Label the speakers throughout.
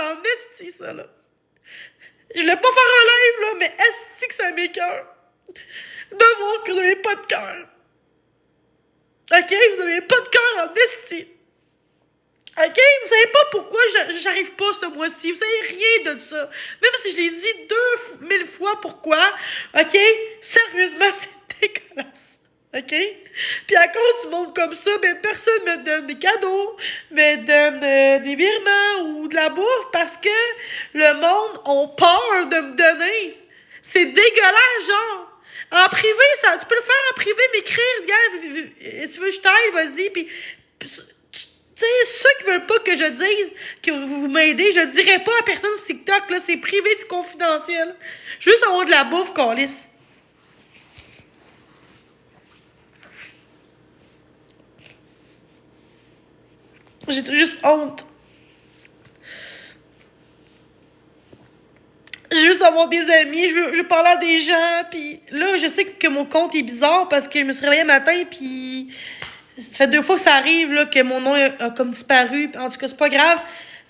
Speaker 1: en esti, ça, là. Je voulais pas faire un live, là, mais esti que ça m'écoeure de voir que vous avez pas de cœur. OK? Vous avez pas de cœur en esti. OK? Vous savez pas pourquoi j'arrive pas ce mois-ci. Vous savez rien de ça. Même si je l'ai dit 2000 fois pourquoi. OK? Sérieusement, c'est dégueulasse. OK? Puis à cause du monde comme ça, ben personne me donne des cadeaux, me donne des virements ou de la bouffe parce que le monde a peur de me donner. C'est dégueulasse, genre. En privé, ça, tu peux le faire en privé, m'écrire, regarde, tu veux que je t'aille, vas-y, puis tu sais, ceux qui veulent pas que je dise que vous m'aidez, je dirai pas à personne sur TikTok, là, c'est privé et confidentiel. Je veux juste avoir de la bouffe, câlisse. J'ai juste honte. Je veux juste avoir des amis, je veux parler à des gens, puis là, je sais que mon compte est bizarre parce que je me suis réveillée un matin, puis ça fait 2 fois que ça arrive, là, que mon nom a comme disparu. En tout cas, c'est pas grave.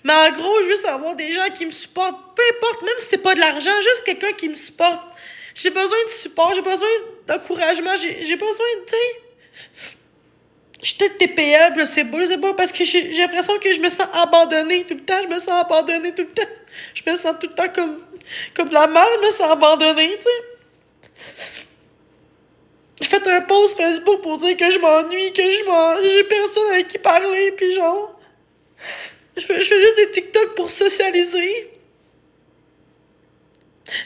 Speaker 1: Mais en gros, juste avoir des gens qui me supportent, peu importe, même si c'est pas de l'argent, juste quelqu'un qui me supporte. J'ai besoin de support, j'ai besoin d'encouragement, j'ai besoin de, tu sais... Je suis peut-être TPM, je sais pas, parce que j'ai l'impression que je me sens abandonnée tout le temps, je me sens abandonnée tout le temps. Je me sens tout le temps comme de la merde, je me sens abandonnée, tu sais. J'ai fait un post Facebook pour dire que je m'ennuie, que j'ai personne avec qui parler, pis genre... Je fais juste des TikTok pour socialiser.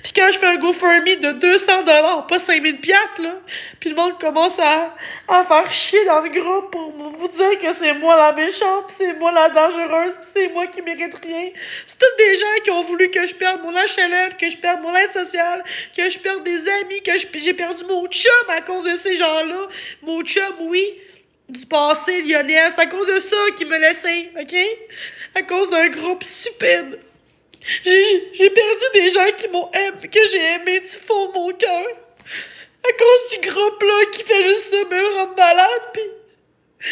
Speaker 1: Puis quand je fais un GoFundMe de 200$, pas 5000$, là, puis le monde commence à faire chier dans le groupe pour vous dire que c'est moi la méchante, pis c'est moi la dangereuse, pis c'est moi qui mérite rien. C'est tous des gens qui ont voulu que je perde mon HLM, que je perde mon aide sociale, que je perde des amis, que j'ai perdu mon chum à cause de ces gens-là. Mon chum, oui, du passé, Lionel, c'est à cause de ça qu'il me laissait, OK? À cause d'un groupe stupide. J'ai perdu des gens que j'ai aimé du fond de mon cœur. À cause du groupe-là qui fait juste ça me rendre malade, pis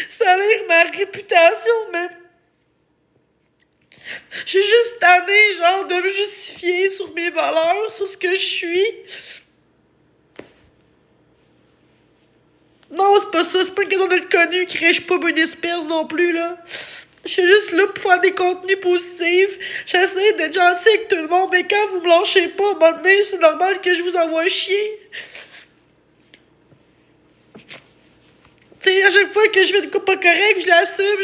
Speaker 1: ça a l'air ma réputation, mais... Je suis juste tannée, genre, de me justifier sur mes valeurs, sur ce que je suis. Non, c'est pas ça, c'est pas une question d'être connu qui rêche pas une espèce non plus, là. Je suis juste là pour faire des contenus positifs. J'essaie d'être gentil avec tout le monde, mais quand vous me lâchez pas, à un moment donné, c'est normal que je vous envoie chier. Tu sais, à chaque fois que je fais des coups pas corrects, je l'assume.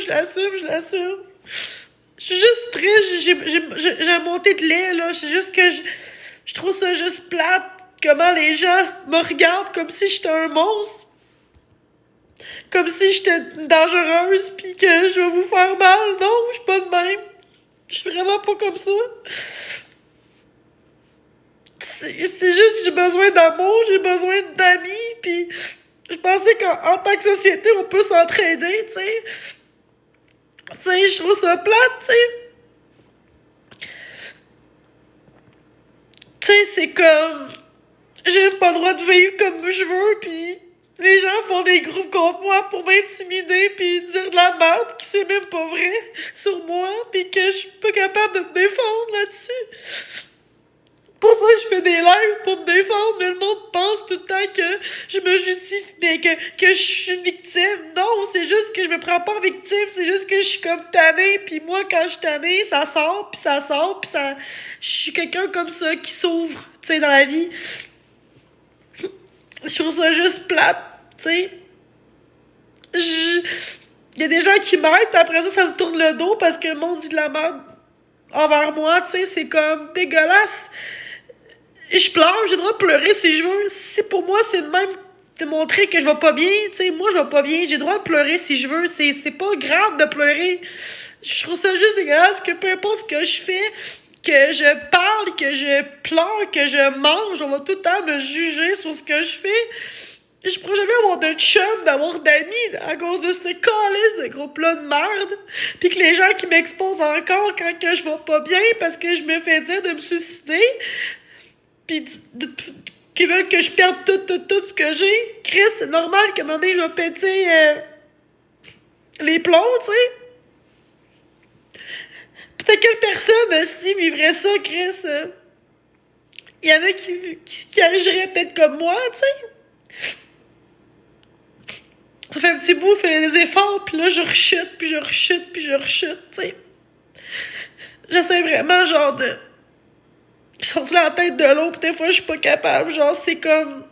Speaker 1: Je suis juste triste, j'ai un montée de lait, là. C'est juste que je trouve ça juste plate, comment les gens me regardent comme si j'étais un monstre. Comme si j'étais dangereuse pis que je vais vous faire mal. Non, je suis pas de même. Je suis vraiment pas comme ça. C'est juste que j'ai besoin d'amour, j'ai besoin d'amis, pis je pensais qu'en tant que société, on peut s'entraider, tu sais. Tu sais, je trouve ça plate, tu sais. Tu sais, c'est comme... J'ai même pas le droit de vivre comme je veux, pis... Les gens font des groupes contre moi pour m'intimider pis dire de la merde qui c'est même pas vrai sur moi pis que je suis pas capable de me défendre là-dessus. Pour ça que je fais des lives pour me défendre, mais le monde pense tout le temps que je me justifie, mais que je suis une victime. Non, c'est juste que je me prends pas en victime, c'est juste que je suis comme tannée pis moi quand je suis tannée, ça sort pis ça... Je suis quelqu'un comme ça qui s'ouvre, tu sais, dans la vie. Je trouve ça juste plate, tu sais. Il y a des gens qui m'aident, pis après ça me tourne le dos parce que le monde dit de la merde envers moi, tu sais. C'est comme dégueulasse. Je pleure, j'ai le droit de pleurer si je veux. Si pour moi, c'est de même démontrer que je vais pas bien, tu sais. Moi, je vais pas bien, j'ai le droit de pleurer si je veux. C'est pas grave de pleurer. Je trouve ça juste dégueulasse que peu importe ce que je fais, que je parle, que je pleure, que je mange, on va tout le temps me juger sur ce que je fais. Je pourrais jamais avoir de chum, d'avoir d'amis à cause de ce calice de groupe-là de merde. Pis que les gens qui m'exposent encore quand que je vais pas bien parce que je me fais dire de me suicider. Pis qui veulent que je perde tout ce que j'ai. Chris, c'est normal qu'à un moment donné, je vais péter les plombs, tu sais. Peut-être quelle personne, si vivrait ça, Chris? Il y en a qui agiraient peut-être comme moi, tu sais. Ça fait un petit bout, je fais des efforts, puis là, je rechute, puis je rechute, puis je rechute, tu sais. J'essaie vraiment, genre, de sortir la tête de l'eau, pis des fois, je suis pas capable. Genre, c'est comme...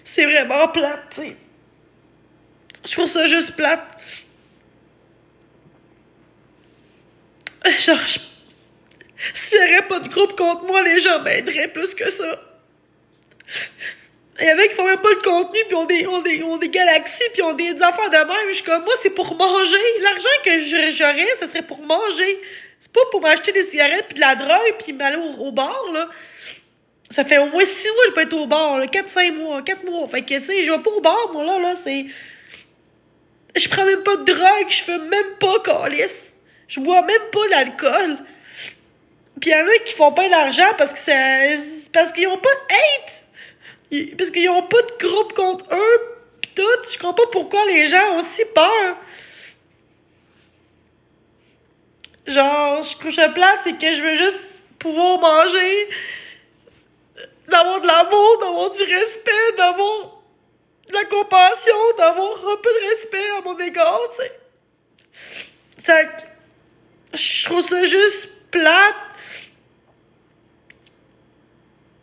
Speaker 1: C'est vraiment plate, tu sais. Je trouve ça juste plate. Genre, si j'aurais pas de groupe contre moi, les gens m'aideraient plus que ça. Il y en a qui font même pas de contenu, puis ont des galaxies, puis ont des affaires de même. Je suis comme, moi, c'est pour manger. L'argent que j'aurais, ça serait pour manger. C'est pas pour m'acheter des cigarettes, puis de la drogue, puis m'aller au bar, là. Ça fait au moins 6 mois que je peux être au bar, là. 4-5 mois, 4 mois. Fait que, tu sais, je vais pas au bar, moi, là, c'est... Je prends même pas de drogue, je fume même pas, câlisse. Je bois même pas d'alcool. Pis y'en a qui font pas d'argent parce que parce qu'ils ont pas de hate. Parce qu'ils ont pas de groupe contre eux, pis tout. Je comprends pas pourquoi les gens ont si peur. Genre, je couche plate, c'est que je veux juste pouvoir manger, d'avoir de l'amour, d'avoir du respect, d'avoir de la compassion, d'avoir un peu de respect à mon égard, tu sais. Fait que, je trouve ça juste plate.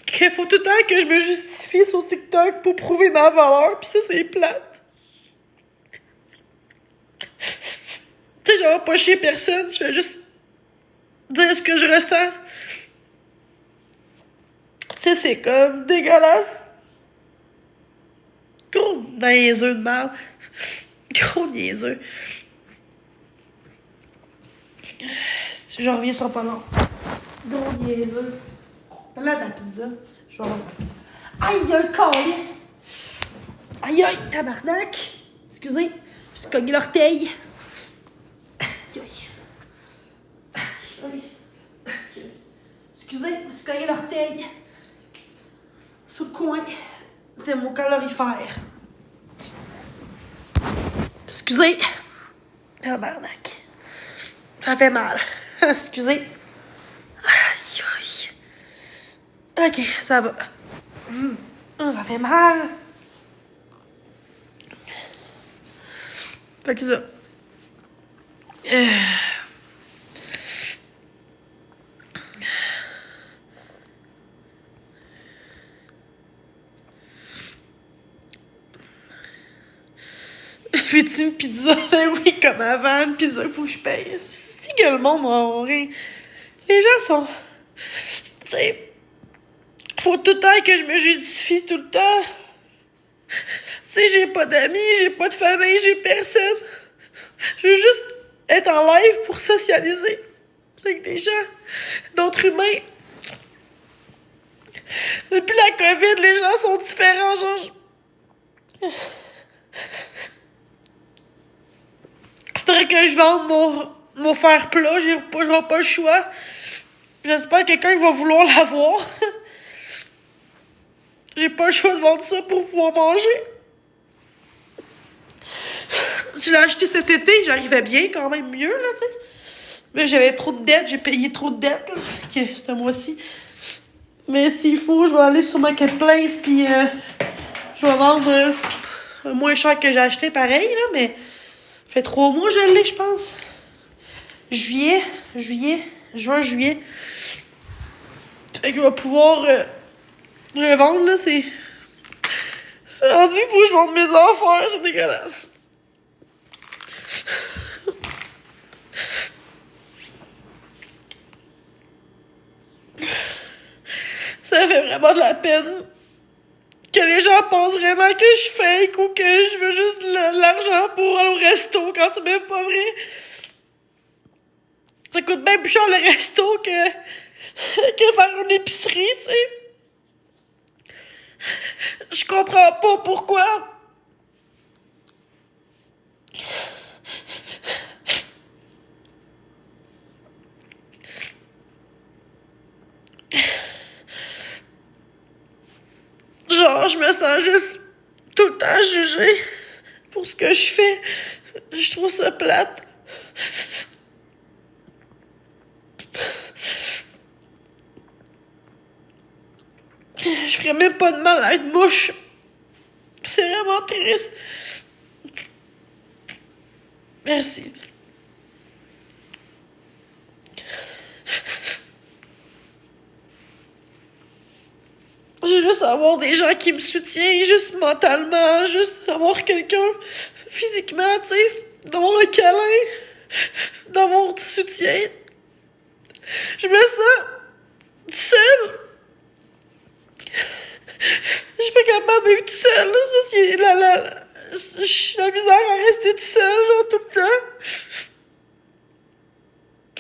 Speaker 1: Qu'il faut tout le temps que je me justifie sur TikTok pour prouver ma valeur, pis ça, c'est plate. Tu sais, j'avais pas chier personne, je fais juste dire ce que je ressens. Tu sais, c'est comme dégueulasse. Gros niaiseux de mal. Gros niaiseux. Je reviens sur pas long. Gros niaiseux. Là, ta pizza. Je vais... Aïe, il y a un calice! Aïe, aïe, tabarnak! Excusez, je suis cogné l'orteil. Aïe, aïe. Aïe, aïe. Excusez, je me suis cogné l'orteil. Sous le coin de mon calorifère. Excusez. Tabarnak. Ça fait mal. Excusez. Aïe, aïe. Ok, ça va. Ça fait mal. Fait que ça. Veux-tu une pizza? Ben oui, comme avant, une pizza, il faut que je paye. C'est que le monde va rien. Les gens sont... Tu sais... Faut tout le temps que je me justifie tout le temps. Tu sais, j'ai pas d'amis, j'ai pas de famille, j'ai personne. Je veux juste être en live pour socialiser avec des gens, d'autres humains. Depuis la COVID, les gens sont différents, genre... Faudrait que je vende mon fer plat, j'aurai pas le choix. J'espère que quelqu'un va vouloir l'avoir. J'ai pas le choix de vendre ça pour pouvoir manger. Si je l'ai acheté cet été, j'arrivais bien, quand même mieux, là, tu sais. Mais j'avais trop de dettes, j'ai payé trop de dettes, là. Ok, ce mois-ci. Mais s'il faut, je vais aller sur Marketplace, puis je vais vendre moins cher que j'ai acheté, pareil, là, mais... Ça fait 3 mois que je l'ai, je pense. Juin, juillet. Fait que je vais pouvoir le vendre, là, c'est... C'est rendu qu'il faut que je vende mes affaires, c'est dégueulasse. Ça fait vraiment de la peine que les gens pensent vraiment que je fake ou que je veux juste l'argent pour aller au resto quand c'est même pas vrai. Ça coûte bien plus cher le resto que faire une épicerie, tu sais. Je comprends pas pourquoi. Genre, je me sens juste tout le temps jugée pour ce que je fais. Je trouve ça plate. Je ferais même pas de mal à être mouche. C'est vraiment triste. Merci. J'ai juste avoir des gens qui me soutiennent, juste mentalement, juste avoir quelqu'un physiquement, tu sais, d'avoir un câlin, d'avoir du soutien. Je me sens seule. Je suis pas capable d'être toute seule, là. Ça, c'est j'ai la misère à rester toute seule, genre, tout le temps.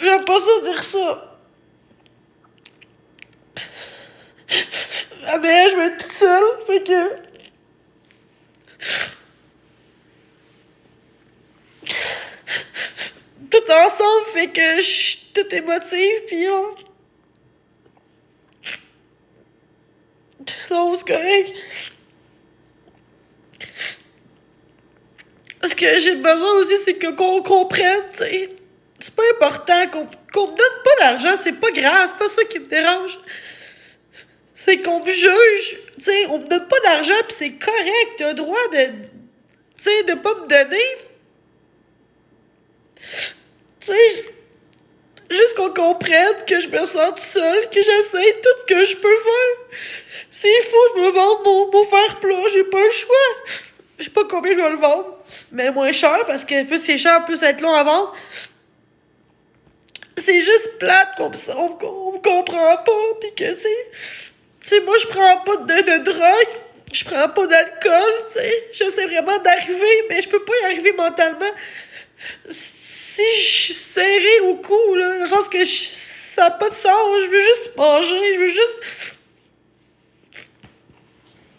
Speaker 1: J'aime pas ça dire ça. Année, je vais être toute seule, fait que... Tout ensemble, fait que je suis toute émotive, pis on... Non, c'est correct. Ce que j'ai besoin aussi, c'est qu'on comprenne, tu sais. C'est pas important qu'on me donne pas d'argent, c'est pas grave, c'est pas ça qui me dérange. C'est qu'on me juge, tu sais, on me donne pas d'argent pis c'est correct, t'as le droit de, tu sais, de pas me donner. Tu sais, juste qu'on comprenne que je me sens toute seule, que j'essaie tout ce que je peux faire. S'il faut, je me vends mon fer plat, j'ai pas le choix. Je sais pas combien je vais le vendre, mais moins cher, parce que plus c'est cher, plus ça va être long à vendre. C'est juste plate qu'on me comprend pas, pis que, tu sais, moi, je prends pas de drogue, je prends pas d'alcool, tu sais. J'essaie vraiment d'arriver, mais je peux pas y arriver mentalement. Si je suis serrée au cou, là, je pense que ça n'a pas de sens. Je veux juste manger, je veux juste...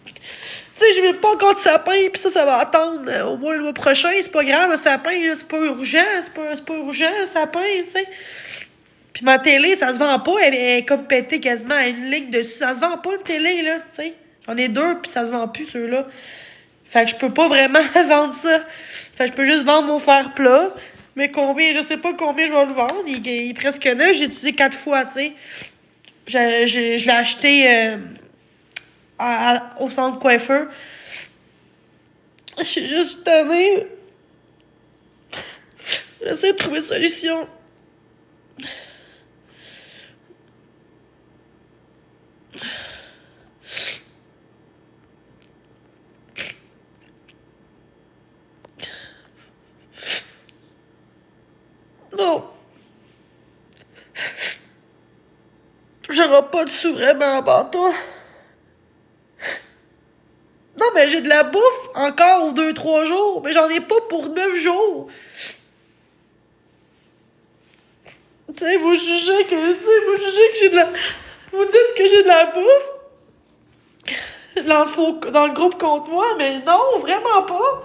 Speaker 1: Tu sais, je veux pas encore de sapin, pis ça va attendre au moins le mois prochain. C'est pas grave, le sapin, là, c'est pas urgent, c'est pas urgent, le sapin, tu sais. Pis ma télé, ça se vend pas, elle est comme pétée quasiment à une ligne dessus. Ça se vend pas, une télé, là, tu sais. J'en ai deux, pis ça se vend plus, ceux-là. Fait que je peux pas vraiment vendre ça. Fait que je peux juste vendre mon fer plat. Mais combien, je sais pas combien je vais le vendre. Il est presque neuf, j'ai utilisé 4 fois, tu sais. Je l'ai acheté au centre coiffeur. Je suis juste tannée. J'essaie de trouver une solution. Non. J'aurai pas de sous vraiment en bateau. Non, mais j'ai de la bouffe encore 2-3 jours. Mais j'en ai pas pour 9 jours. Tu sais, vous jugez que j'ai de la... Vous dites que j'ai de la bouffe. Dans le groupe contre moi, mais non, vraiment pas.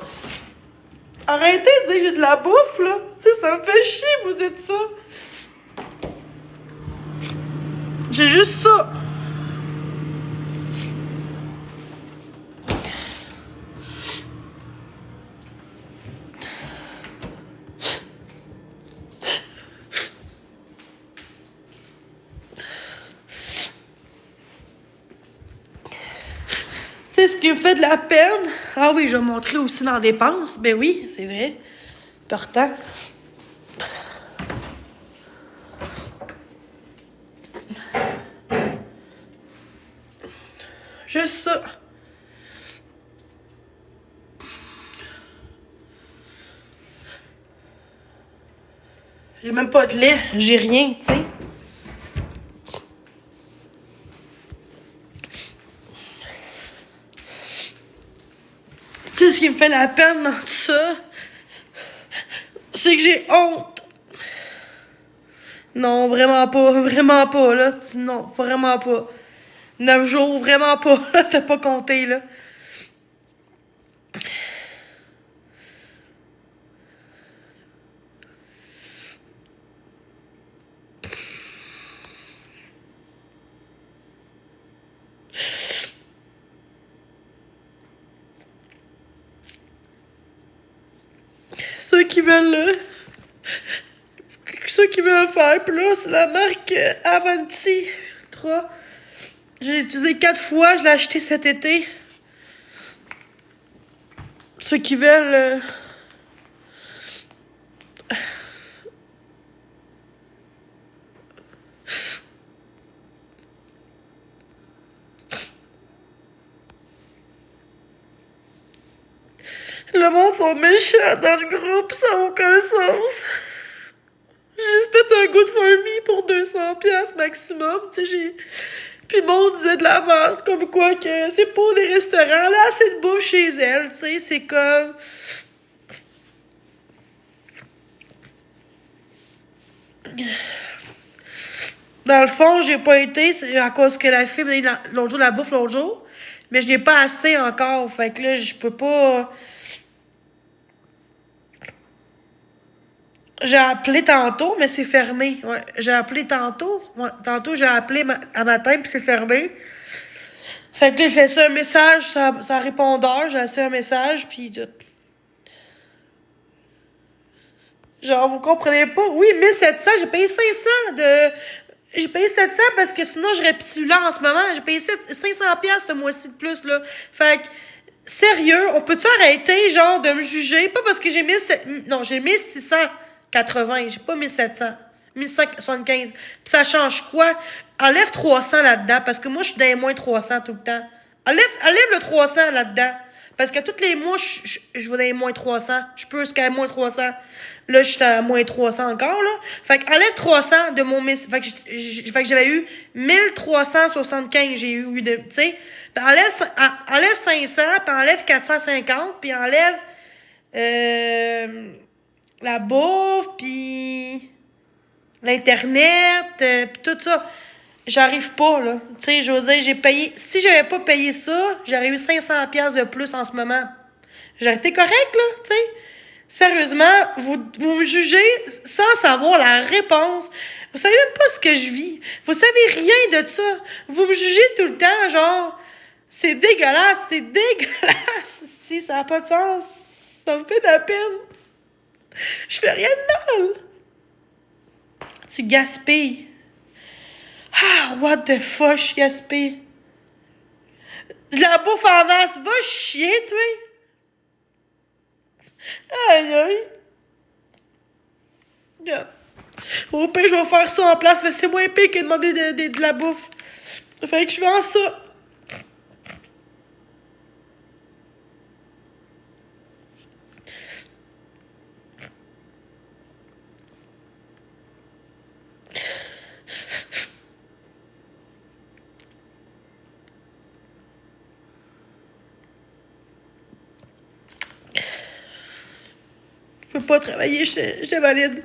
Speaker 1: Arrêtez de dire que j'ai de la bouffe, là. Tu sais, ça me fait chier, vous dites ça. J'ai juste ça. C'est ce qui me fait de la peine. Ah oui, je vais montrer aussi dans dépenses. Ben oui, c'est vrai. Important. Juste ça. J'ai même pas de lait. J'ai rien, tu sais. Tu sais, ce qui me fait la peine dans tout ça, c'est que j'ai honte. Non, vraiment pas, là. Non, vraiment pas. 9 jours, vraiment pas, là, t'as pas compté, là. Ceux qui veulent... ceux qui veulent faire. Puis là, c'est la marque Avanti 3. J'ai utilisé 4 fois. Je l'ai acheté cet été. Ceux qui veulent... Le monde sont méchants dans le groupe, ça n'a aucun sens. J'ai juste fait un good for me pour 200$ maximum, tu sais, j'ai... Puis le monde disait de la merde, comme quoi que c'est pas des restaurants, là, c'est de bouffe chez elle, tu sais, c'est comme... Dans le fond, j'ai pas été, c'est à cause que la fille m'a donné l'autre jour la bouffe l'autre jour, mais je n'ai pas assez encore, fait que là, je peux pas... J'ai appelé tantôt, mais c'est fermé. Ouais, j'ai appelé tantôt. Ouais, tantôt, j'ai appelé à matin, puis c'est fermé. Fait que là, j'ai laissé un message, ça répondeur, j'ai laissé un message, puis tout. Genre, vous comprenez pas? Oui, 1700, j'ai payé 500 de... J'ai payé 700 parce que sinon, j'aurais plus là en ce moment. J'ai payé 500$ ce mois-ci de plus, là. Fait que, sérieux, on peut-tu arrêter, genre, de me juger? Pas parce que j'ai mis... Non, j'ai mis 680, j'ai pas 1700. 1175. Puis ça change quoi? Enlève 300 là-dedans, parce que moi, je suis dans les moins 300 tout le temps. Enlève le 300 là-dedans. Parce que tous les mois, je vais dans les moins 300. Je peux jusqu'à moins 300. Là, je suis à moins 300 encore, là. Fait que enlève 300 de mon... Fait que j'avais eu 1375, j'ai eu de... Tu sais, enlève 500, puis enlève 450, puis enlève... la bouffe, puis l'Internet, puis tout ça. J'arrive pas, là. Tu sais, je veux dire, j'ai payé... Si j'avais pas payé ça, j'aurais eu 500$ de plus en ce moment. J'aurais été correct, là, tu sais. Sérieusement, vous me jugez sans savoir la réponse. Vous savez même pas ce que je vis. Vous savez rien de ça. Vous me jugez tout le temps, genre... C'est dégueulasse, c'est dégueulasse. Si, ça n'a pas de sens. Ça me fait de la peine. Je fais rien de mal. Tu gaspilles. Ah, what the fuck, je gaspille. La bouffe en masse, va chier, toi. Aïe, aïe. Yeah. Au pire, je vais faire ça en place, mais c'est moins pire que de demander de la bouffe. Fait que je vais en ça. Je peux pas travailler, j'étais valide.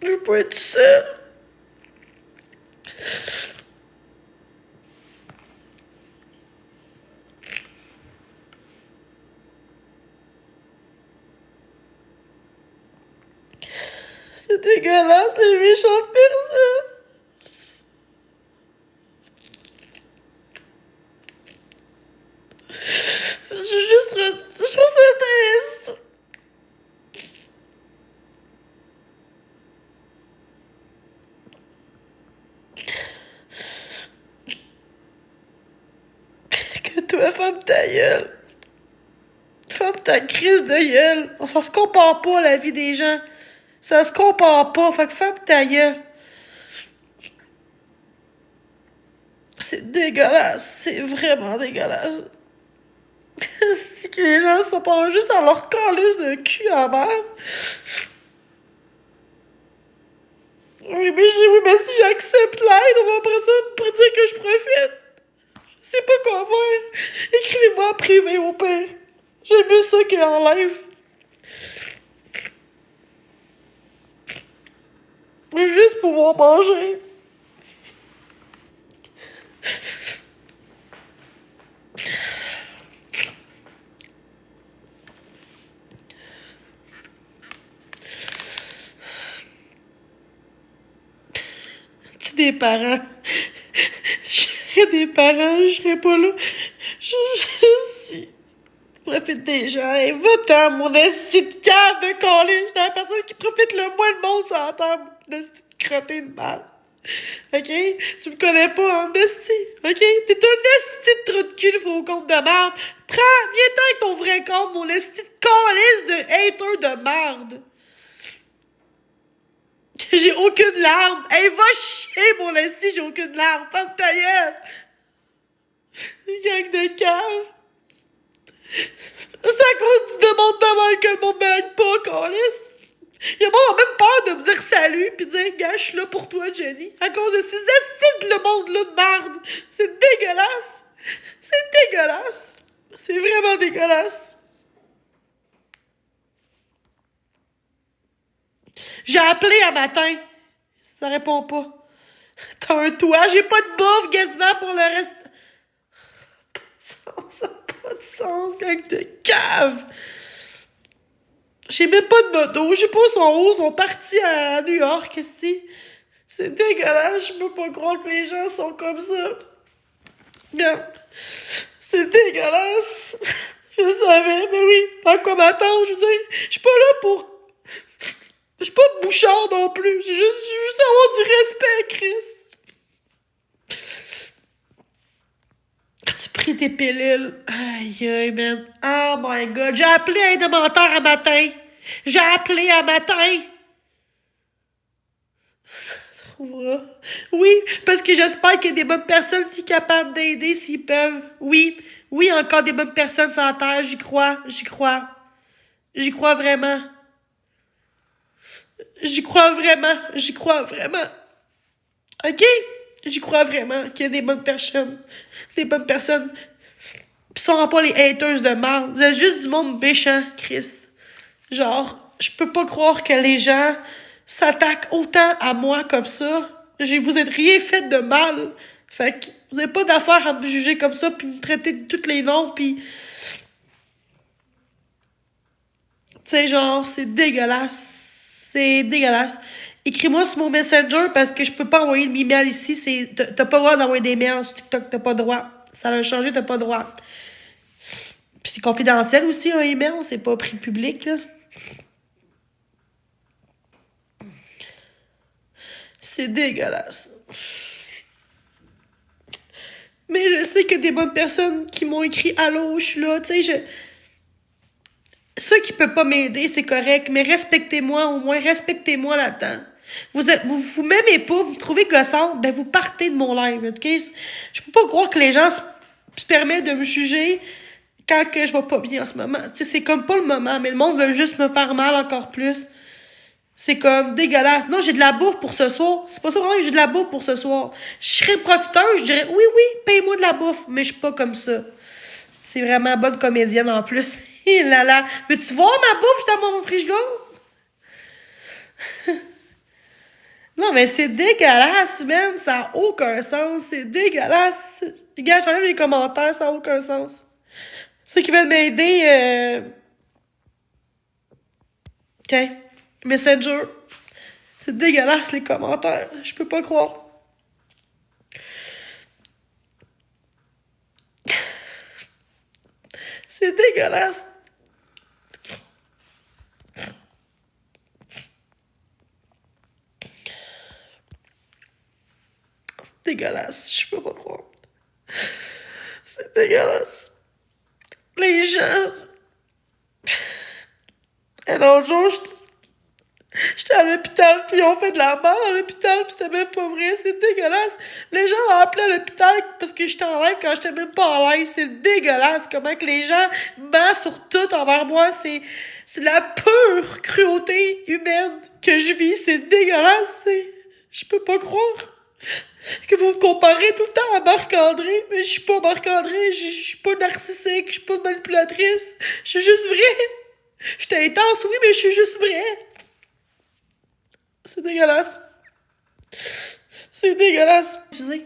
Speaker 1: Je peux pas être seule. C'est dégueulasse, les méchantes personnes. Je trouve ça triste. Que toi, ferme ta gueule. Ferme ta crise de gueule. Ça se compare pas, la vie des gens. Ça se compare pas. Fait que ferme ta gueule. C'est dégueulasse. C'est vraiment dégueulasse. C'est que les gens sont pas juste à leur calice de cul à merde. Oui, mais si j'accepte l'aide, on va après ça me dire que je profite. Je sais pas quoi faire. Écrivez-moi en privé au pire. J'aime mieux ça qu'en live. Je veux juste pouvoir manger. Tu des parents. Je serais des parents, je serais pas là. Si. Profite des gens. Et va-t'en, mon esti de cave de coller. J'étais la personne qui profite le moins de monde sur la table. L'esti de crotté de balle. OK? Tu me connais pas en esti. OK? T'es un esti de trou de cul de faux compte de merde. Viens-t'en avec ton vrai compte, mon esti de calice de hater de merde. J'ai aucune larme. Hey, va chier, mon esti, j'ai aucune larme. Ferme ta gueule. Gang de cave. C'est à cause de mon demande que le monde m'aide pas, câlisse. Il y a même peur de me dire salut pis de dire, gars, je suis là pour toi, Jenny. À cause de ces estis de le monde-là de merde. C'est dégueulasse. C'est dégueulasse. C'est vraiment dégueulasse. J'ai appelé un matin. Ça répond pas. T'as un toit, j'ai pas de bouffe, quasiment, pour le reste. Ça n'a pas de sens, gang de cave. J'ai même pas de moto, je sais pas où ils sont partis à New York, qu'est-ce que c'est dégueulasse, je peux pas croire que les gens sont comme ça. Regarde, c'est dégueulasse. Je savais, mais oui, à quoi m'attendre, je veux dire, je suis pas là pour... Je suis pas bouchard non plus, j'ai juste avoir du respect, Chris. As-tu pris tes pilules? Aïe, aïe, man. Oh my God. J'ai appelé un démenteur un matin. J'ai appelé un matin. Ça trouvera. Oui, parce que j'espère qu'il y a des bonnes personnes qui sont capables d'aider s'ils peuvent. Oui, encore des bonnes personnes sur la terre. J'y crois. J'y crois vraiment. J'y crois vraiment. OK? J'y crois vraiment qu'il y a des bonnes personnes. Des bonnes personnes. Pis sont pas les haters de merde. Vous êtes juste du monde méchant, Chris. Genre, je peux pas croire que les gens s'attaquent autant à moi comme ça. Vous êtes rien fait de mal. Fait que vous avez pas d'affaire à me juger comme ça pis me traiter de tous les noms pis... Tu sais, genre, c'est dégueulasse. C'est dégueulasse. Écris-moi sur mon Messenger parce que je peux pas envoyer de email ici. T'as pas le droit d'envoyer des mails sur TikTok. T'as pas le droit. Ça a changé, t'as pas le droit. Puis c'est confidentiel aussi, un email. C'est pas pris public, là. C'est dégueulasse. Mais je sais que des bonnes personnes qui m'ont écrit « Allô, je suis là », tu sais, ceux qui peuvent pas m'aider, c'est correct, mais respectez-moi, au moins, respectez-moi là-dedans. Vous m'aimez pas, vous me trouvez gossante, ben vous partez de mon live, ok? Je peux pas croire que les gens se permettent de me juger quand que je vais pas bien en ce moment. Tu sais, c'est comme pas le moment, mais le monde veut juste me faire mal encore plus. C'est comme dégueulasse. Non, j'ai de la bouffe pour ce soir. C'est pas ça vraiment que j'ai de la bouffe pour ce soir. Je serais profiteur, je dirais oui, paye-moi de la bouffe, mais je suis pas comme ça. C'est vraiment bonne comédienne en plus. Là là. Veux-tu voir ma bouffe dans mon frigidaire? Non, mais c'est dégueulasse, man. Ça n'a aucun sens. C'est dégueulasse. Regarde, j'enlève les commentaires, ça n'a aucun sens. Ceux qui veulent m'aider, OK. Messenger. C'est dégueulasse, les commentaires. Je peux pas croire. C'est dégueulasse. C'est dégueulasse. Je peux pas croire. C'est dégueulasse. Les gens... Un autre jour, j'étais à l'hôpital, puis ils ont fait de la merde à l'hôpital, puis c'était même pas vrai, c'est dégueulasse. Les gens m'ont appelé à l'hôpital parce que j'étais en live quand j'étais même pas en live. C'est dégueulasse comment que les gens mentent sur tout envers moi. C'est la pure cruauté humaine que je vis. C'est dégueulasse. Je peux pas croire. Que vous me comparez tout le temps à Marc-André, mais je suis pas Marc-André, je suis pas narcissique, je suis pas manipulatrice, je suis juste vraie. Je suis intense, oui, mais je suis juste vraie. C'est dégueulasse. C'est dégueulasse. Tu sais.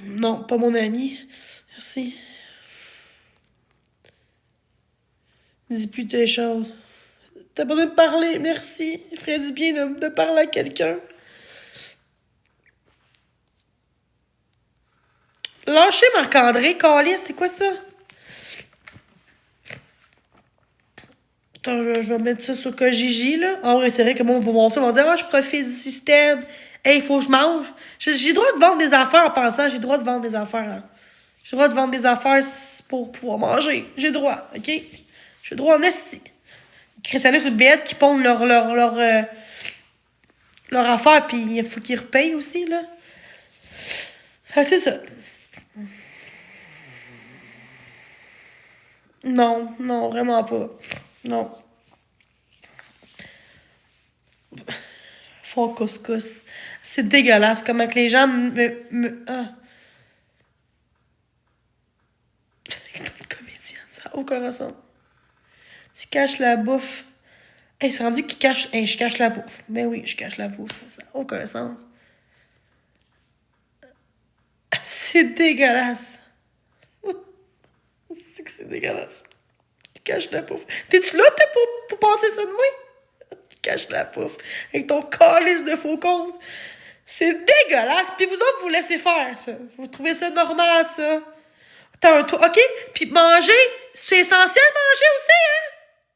Speaker 1: Non, pas mon ami. Merci. Dis plus tes choses. T'as pas besoin de parler, merci. Il ferait du bien de parler à quelqu'un. Lâchez Marc-André, Calice, c'est quoi ça? Attends, je vais mettre ça sur Kijiji, là. Ah oui, c'est vrai que moi, on va voir ça, on va dire, ah, je profite du système. Hey, il faut que je mange. J'ai le droit de vendre des affaires en pensant, j'ai le droit de vendre des affaires. Hein. J'ai le droit de vendre des affaires pour pouvoir manger. J'ai le droit, OK? J'ai le droit en esti. Les Christianais sur le BS qui pondent leur affaire, puis il faut qu'ils repayent aussi, là. Ah, c'est ça. Non, non, vraiment pas. Non. Faux couscous. C'est dégueulasse comment que les gens ah. Comédienne, ça n'a aucun sens. Tu caches la bouffe. Hey, c'est rendu qu'il cache. Hey, je cache la bouffe. Ben oui, je cache la bouffe. Ça n'a aucun sens. C'est dégueulasse. C'est que c'est dégueulasse. Tu caches la bouffe. T'es-tu là, pour penser ça de moi? Tu caches la bouffe. Avec ton calice de faux compte. C'est dégueulasse. Puis vous autres, vous laissez faire, ça. Vous trouvez ça normal, ça. T'as un toit, OK? Puis manger, c'est essentiel manger aussi, hein?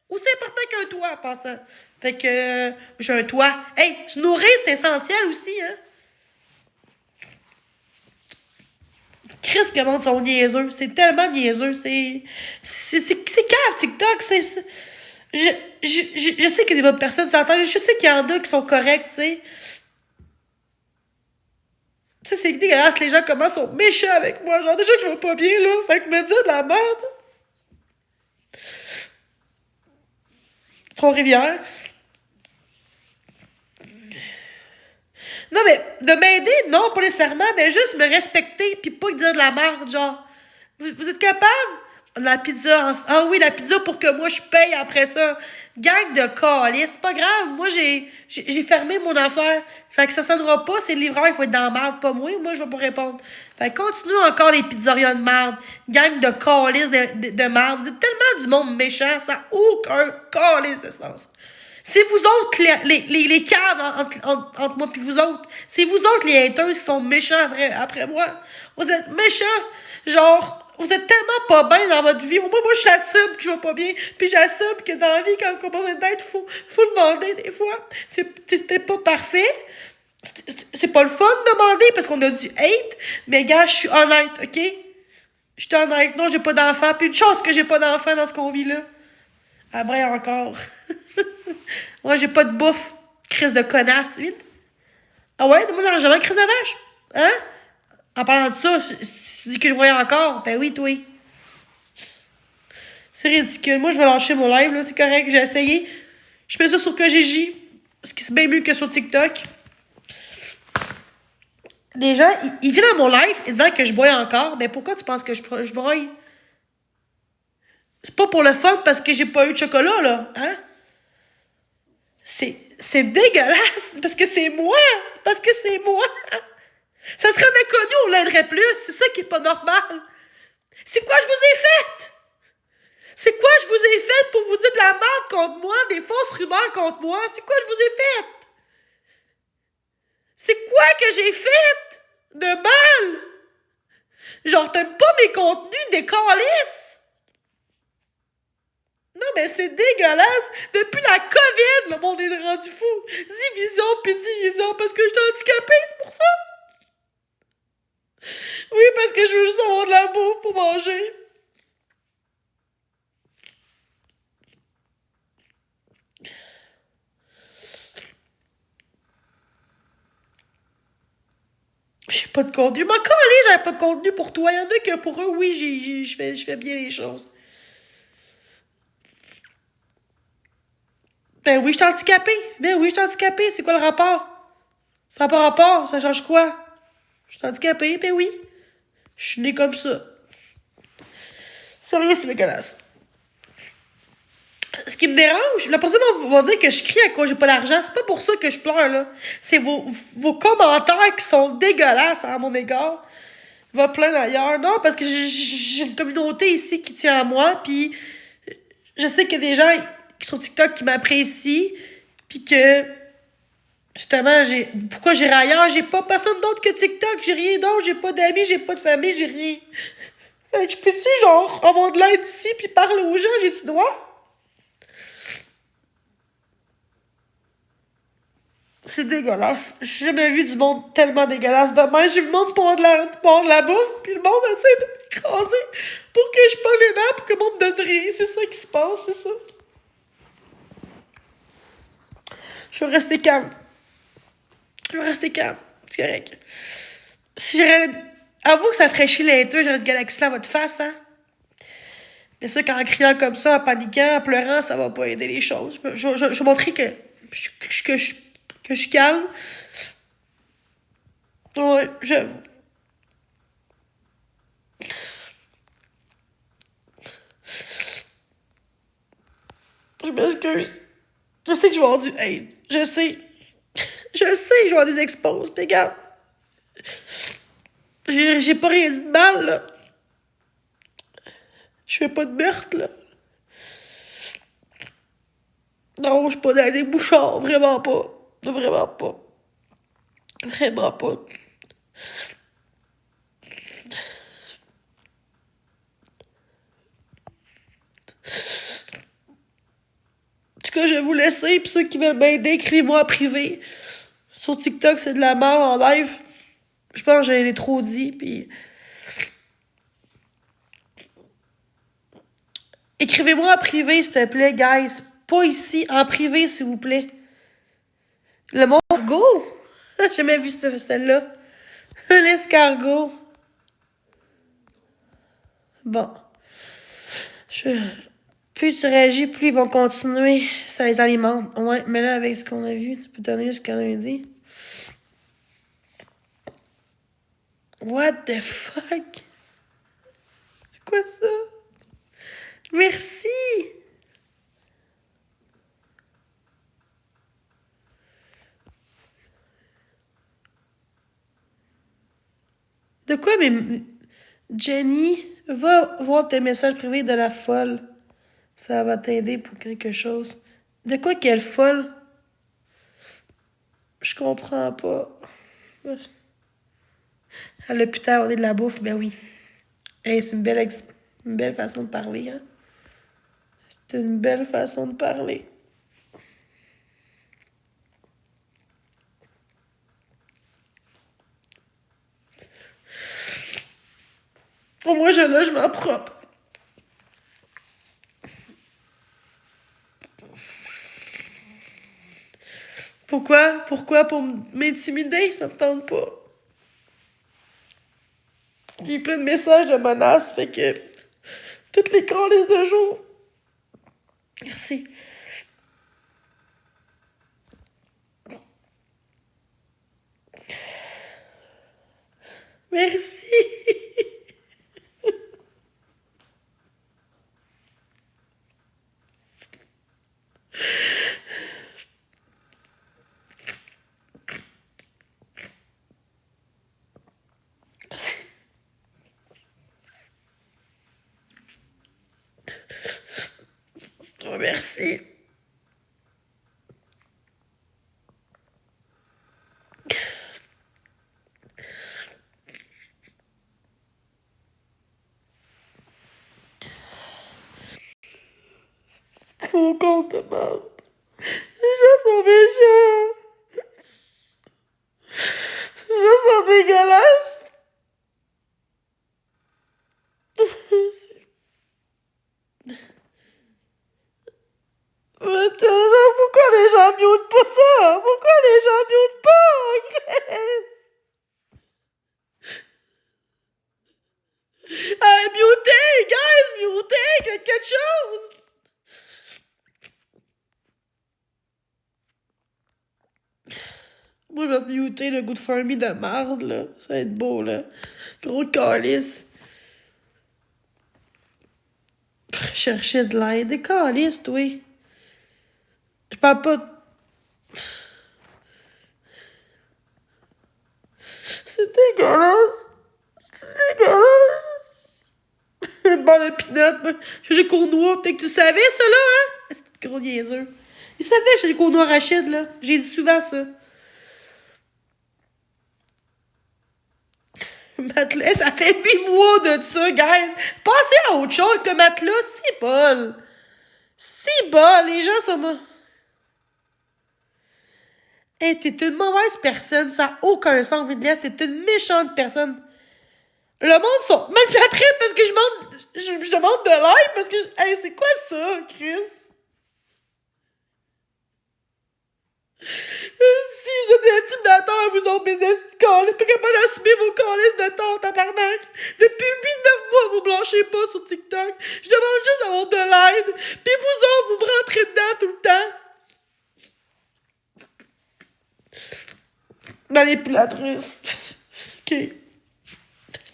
Speaker 1: Aussi important qu'un toit, en passant. Fait que j'ai un toit. Hey, se nourrir, c'est essentiel aussi, hein? Christ, que le monde sont niaiseux. C'est tellement niaiseux. C'est cave, TikTok. Je sais que des bonnes personnes s'entendent. Je sais qu'il y en a qui sont corrects, tu sais. Tu sais, c'est dégueulasse. Les gens commencent sont méchants avec moi. Genre, déjà que je vais pas bien, là. Fait que me dire de la merde. Trois-Rivières. Non, mais de m'aider, non, pas nécessairement, mais juste me respecter puis pas dire de la merde, genre. Vous êtes capable? La pizza. Ah oui, la pizza pour que moi je paye après ça. Gang de calice, c'est pas grave. Moi, j'ai fermé mon affaire. Fait que ça s'endra pas, c'est le livreur, il faut être dans la merde, pas moi. Moi, je vais pas répondre. Fait que continue encore les pizzerias de merde. Gang de calice de merde. Vous êtes tellement du monde méchant, ça n'a aucun calice de sens. C'est vous autres, les cadres entre moi et vous autres. C'est vous autres, les haters, qui sont méchants après moi. Vous êtes méchants. Genre, vous êtes tellement pas bien dans votre vie. Moi, j'assume que je vais pas bien. Puis j'assume que dans la vie, quand on a besoin d'aide, faut demander des fois. C'était pas parfait. C'est pas le fun de demander parce qu'on a du hate. Mais gars, je suis honnête, OK? Je suis honnête. Non, j'ai pas d'enfant. Puis une chance que j'ai pas d'enfant dans ce qu'on vit là. Après encore. Moi, j'ai pas de bouffe. Crise de connasse, vite. Ah ouais, donne-moi l'argent, crise de vache. Hein? En parlant de ça, tu dis que je voyais encore. Ben oui, toi. C'est ridicule. Moi, je vais lâcher mon live, là. C'est correct, j'ai essayé. Je mets ça sur Kijiji. Parce que c'est bien mieux que sur TikTok. Les gens, ils viennent dans mon live et disant que je bois encore. Ben pourquoi tu penses que je broye? C'est pas pour le fun parce que j'ai pas eu de chocolat, là. Hein? C'est dégueulasse parce que c'est moi. Parce que c'est moi. Ça serait méconnu, on l'aiderait plus. C'est ça qui est pas normal. C'est quoi je vous ai fait? C'est quoi je vous ai fait pour vous dire de la merde contre moi, des fausses rumeurs contre moi? C'est quoi je vous ai fait? C'est quoi que j'ai fait de mal? Genre, t'aimes pas mes contenus, des calices? Non, mais c'est dégueulasse. Depuis la COVID, le monde est rendu fou. Division, parce que je suis handicapée, c'est pour ça. Oui, parce que je veux juste avoir de la bouffe pour manger. J'ai pas de contenu. Mais quand j'avais pas de contenu pour toi, il y en a que pour eux, oui, je fais bien les choses. Ben oui, je suis handicapée. Ben oui, je suis handicapée. C'est quoi le rapport? Ça n'a pas rapport, ça change quoi? Je suis handicapée, ben oui. Je suis née comme ça. Sérieux, c'est dégueulasse. Ce qui me dérange, la personne va dire que je crie à quoi j'ai pas d'argent. C'est pas pour ça que je pleure, là. C'est vos commentaires qui sont dégueulasses à mon égard. Va plein d'ailleurs. Non, parce que j'ai une communauté ici qui tient à moi, puis je sais qu'il y a des gens qui sont TikTok qui m'apprécient, puis que justement, pourquoi j'irai ailleurs? J'ai pas personne d'autre que TikTok, j'ai rien d'autre, j'ai pas d'amis, j'ai pas de famille, j'ai rien. Fait que je peux-tu, genre, avoir de l'aide ici, puis parler aux gens, j'ai-tu droit? C'est dégueulasse. J'ai jamais vu du monde tellement dégueulasse. Demain, j'ai vu le monde pour de la bouffe, puis le monde essaie de m'écraser pour que je parle les dents, pour que le monde me donne rien. C'est ça qui se passe, c'est ça. Je vais rester calme. Je vais rester calme. C'est correct. Si j'aurais... Avoue que ça ferait chier les deux, j'aurais de galaxie à votre face, hein? Bien sûr qu'en criant comme ça, en paniquant, en pleurant, ça va pas aider les choses. Je vais montrer que je suis calme. Ouais, j'avoue. Je m'excuse. Je sais que je vais avoir du hate. Je sais. Je sais que je vais avoir des exposes. Mais regarde. J'ai pas rien dit de mal, là. Je fais pas de meurtre, là. Non, je suis pas dans des bouchards. Vraiment pas. Vraiment pas. Vraiment pas. En tout cas, je vais vous laisser. Puis ceux qui veulent m'aider, écrivez-moi en privé. Sur TikTok, c'est de la merde en live. Je pense que j'en ai trop dit. Puis écrivez-moi en privé, s'il te plaît, guys. Pas ici, en privé, s'il vous plaît. Le mot escargot? J'ai jamais vu celle-là. L'escargot. Bon. Plus tu réagis, plus ils vont continuer. Ça les alimente. Ouais, mais là, avec ce qu'on a vu, tu peux donner ce qu'on a dit. What the fuck? C'est quoi ça? Merci! De quoi, mais... Jenny, va voir tes messages privés de la folle. Ça va t'aider pour quelque chose. De quoi qu'elle folle? Je comprends pas. À l'hôpital, on est de la bouffe, ben oui. Hey, c'est une belle façon de parler, hein? C'est une belle façon de parler. Au moins, j'ai un logement propre. Pourquoi? Pourquoi? Pour m'intimider? Ça me tente pas. J'ai eu plein de messages de menaces, fait que... Toutes les calices de jour. Merci. Merci. Oh, merci. Faux compte de merde. Les gens sont méchants. Les gens sont dégueulasses. Attends, genre, pourquoi les gens mutent pas ça? Pourquoi les gens mutent pas? Chris? Mutez, guys, mutez, quelque chose. Moi, je vais te muter le Good for Me de marde, là. Ça va être beau, là. Gros calice. Chercher de l'aide. Des calices, oui. Je parle pas de... C'est dégueulasse. C'est dégueulasse. Bon, le pinot, j'ai Cournois. Peut-être que tu savais ça, là, hein? C'est gros niaiseux. Il savait, j'ai Cournois Rachid, là. J'ai dit souvent ça. Matelas, ça fait 8 mois de ça, guys. Passez à autre chose que le matelas, c'est bol. C'est bol, les gens sont... Hey, t'es une mauvaise personne, ça n'a aucun sens, Videlière, t'es une méchante personne. Le monde sont manipulatrices parce que je demande de l'aide parce que... Hey, c'est quoi ça, Chris? Si vous êtes des intimidateurs, vous autres, mes escales, pas capable d'assumer vos calices de tort, tabarnak. Depuis 8-9 mois, vous blanchez pas sur TikTok. Je demande juste d'avoir de l'aide. Pis vous autres, vous me rentrez dedans tout le temps. Manipulatrice. Ok.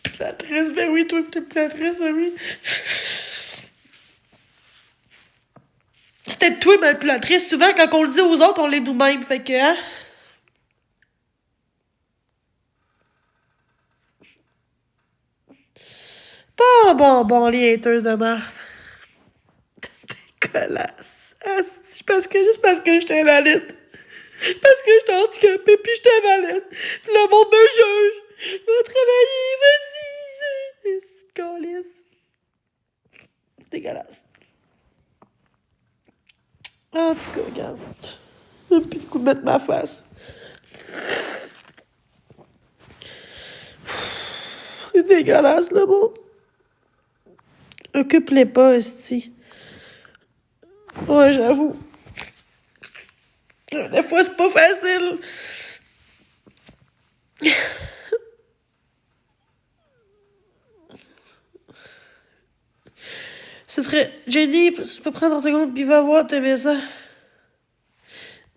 Speaker 1: Manipulatrice, ben oui, toi, manipulatrice, oui. C'était toi, manipulatrice. Souvent, quand on le dit aux autres, on l'est nous-mêmes. Fait que, hein? Bon, les haters de Mars. Dégueulasse. Juste parce que j'étais invalide. Parce que j'étais handicapée, puis j'étais invalide. Puis le monde me juge. Va travailler, vas-y. C'est calice. Dégueulasse. En tout cas, regarde. J'ai plus le coup de mettre ma face. C'est dégueulasse, le monde. Occupe-les pas, esti. Ouais, j'avoue. Des fois, c'est pas facile. Ce serait... Jenny, tu peux prendre 30 secondes puis va voir tes messages.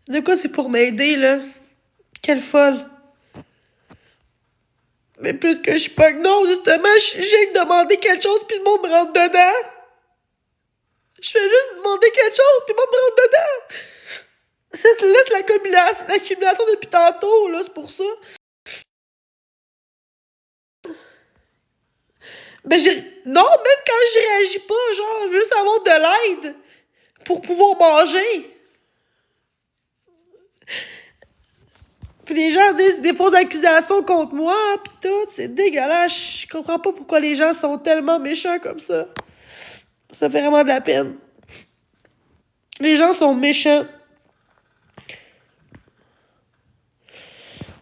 Speaker 1: De quoi c'est pour m'aider, là? Quelle folle. Mais plus que je suis pas... Non, justement, j'ai demandé quelque chose puis le monde me rentre dedans. Je fais juste demander quelque chose puis le monde me rentre dedans. Ça, là, c'est l'accumulation depuis tantôt, là, c'est pour ça. Ben, non, même quand je réagis pas, genre, je veux juste avoir de l'aide pour pouvoir manger. Puis les gens disent des fausses accusations contre moi, pis tout, c'est dégueulasse. Je comprends pas pourquoi les gens sont tellement méchants comme ça. Ça fait vraiment de la peine. Les gens sont méchants.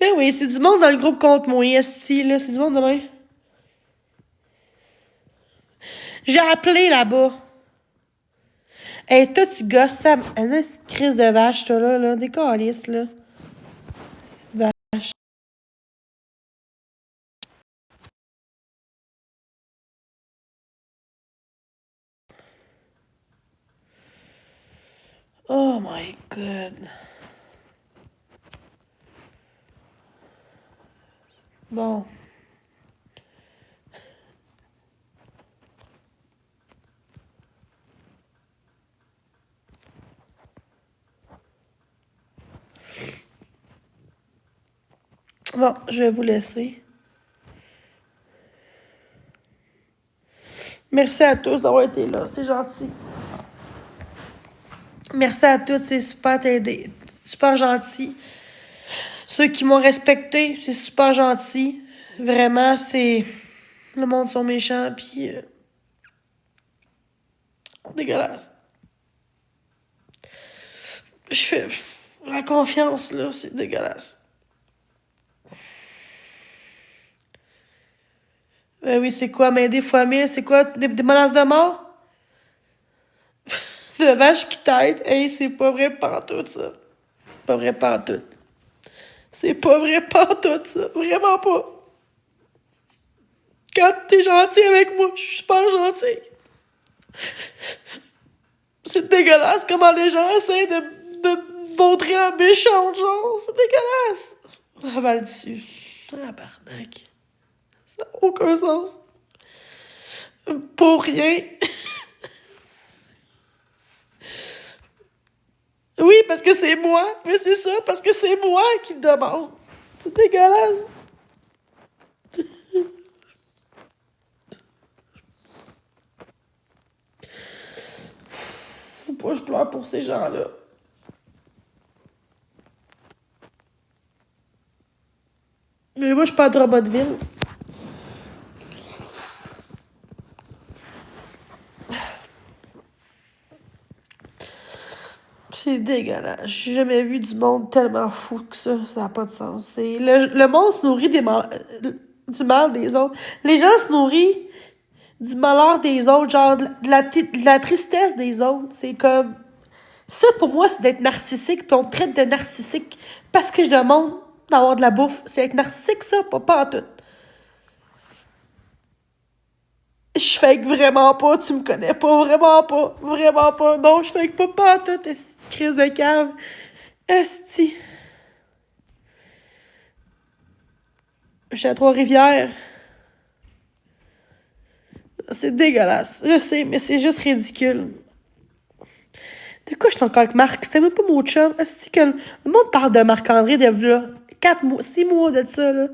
Speaker 1: Ben oui, c'est du monde dans le groupe contre moi, esti, là, c'est du monde de même. J'ai appelé là-bas. Hey, toi, tu gosses, ça. Elle a une crise de vache, toi, là, des calices, là. Vache. Oh my god. Bon. Bon, je vais vous laisser. Merci à tous d'avoir été là, c'est gentil. Merci à tous, c'est super t'aider. Super gentil. Ceux qui m'ont respecté, c'est super gentil. Vraiment, c'est... Le monde sont méchants, puis... Dégueulasse. Je fais... La confiance, là, c'est dégueulasse. Ben oui, c'est quoi, m'aider fois 1000, c'est quoi, des menaces de mort? De vache qui t'aide? Hey, c'est pas vrai pantoute, ça. Pas vrai pantoute. C'est pas vrai pantoute, ça. Vraiment pas. Quand t'es gentil avec moi, je suis super gentil. C'est dégueulasse comment les gens essaient de montrer la méchante, genre. C'est dégueulasse. Avale dessus. Tabarnak. Ça n'a aucun sens. Pour rien. Oui, parce que c'est moi. Mais c'est ça, parce que c'est moi qui te demande. C'est dégueulasse. Faut pas que je pleure pour ces gens-là. Mais moi, je suis pas à Drummondville. C'est dégueulasse. J'ai jamais vu du monde tellement fou que ça. Ça n'a pas de sens. Le monde se nourrit du mal des autres. Les gens se nourrissent du malheur des autres, genre de la tristesse des autres. C'est comme... Ça, pour moi, c'est d'être narcissique, puis on me traite de narcissique parce que je demande d'avoir de la bouffe. C'est être narcissique, ça, pas en tout. Je fake vraiment pas, tu me connais pas, vraiment pas. Non, je fake pas en tout, crise de cave. Esti. Je suis à Trois-Rivières. C'est dégueulasse. Je sais, mais c'est juste ridicule. De quoi je suis encore avec Marc? C'était même pas mon chum. Esti que le monde parle de Marc-André de là. 6 mois de ça, là.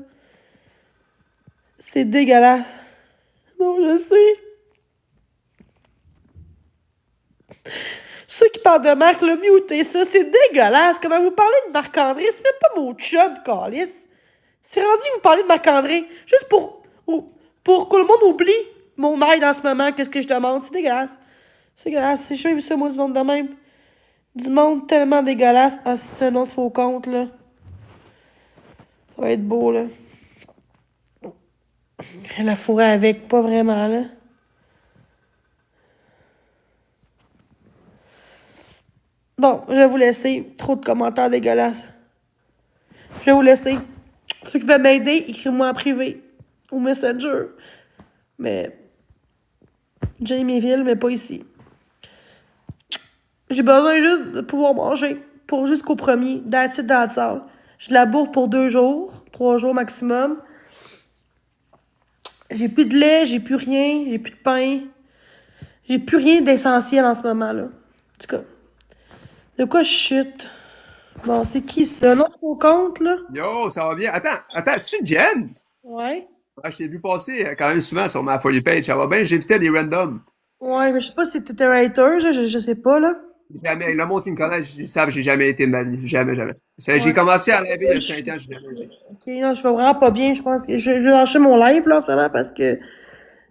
Speaker 1: C'est dégueulasse. Non, je sais. Ceux qui parlent de Marc, le mutez ça, c'est dégueulasse. Comment vous parlez de Marc-André? C'est même pas mon chum, calice. C'est rendu que vous parlez de Marc-André. Juste pour que le monde oublie mon aide en ce moment, qu'est-ce que je demande. C'est dégueulasse. C'est dégueulasse. C'est jamais vu ça, moi, du monde de même. Du monde tellement dégueulasse. Ah, c'est un autre faux compte, là. Ça va être beau, là. La fourrée avec, pas vraiment, là. Bon, je vais vous laisser. Trop de commentaires dégueulasses. Je vais vous laisser. Ceux qui veulent m'aider, écrivez-moi en privé. Ou Messenger. Mais... Jamieville, mais pas ici. J'ai besoin juste de pouvoir manger. Pour jusqu'au 1er. That's it, that's all. J'ai de la bourre pour 2 jours. 3 jours maximum. J'ai plus de lait, j'ai plus rien. J'ai plus de pain. J'ai plus rien d'essentiel en ce moment, là. En tout cas. De quoi je chute? Bon, c'est qui ça? L'autre faux compte, là?
Speaker 2: Yo, ça va bien? Attends, c'est-tu Jen?
Speaker 1: Ouais.
Speaker 2: Ah, je t'ai vu passer quand même souvent sur ma Folly Page. Ça va bien? J'évitais des randoms.
Speaker 1: Ouais, mais je sais pas si t'étais writer, je sais pas, là.
Speaker 2: Jamais. Le monde qui me connaît, ils savent que j'ai jamais été de ma vie. Jamais, jamais. J'ai
Speaker 1: Ouais.
Speaker 2: commencé à laver il y a 5 ans, j'ai jamais été.
Speaker 1: Ok, non, je vais vraiment pas bien. Je pense que je vais lâcher mon live, là, en ce moment, parce que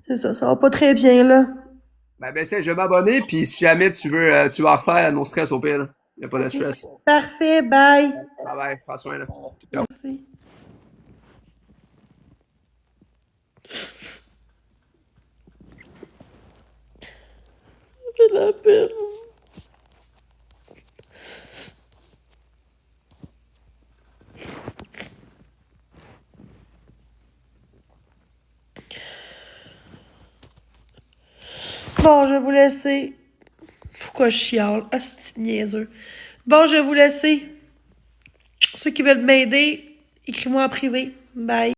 Speaker 1: c'est ça va pas très bien, là.
Speaker 2: Ben, je vais m'abonner, puis si jamais tu veux en refaire, no stress au pire, là. Y a pas de
Speaker 1: Ok.
Speaker 2: stress.
Speaker 1: Parfait, bye.
Speaker 2: Bye bye, prends soin, là. Ciao.
Speaker 1: Merci. J'ai de la peine. Bon, je vais vous laisser. Pourquoi je chiale? Ah, c'est niaiseux. Bon, je vais vous laisser. Ceux qui veulent m'aider, écrivez-moi en privé. Bye.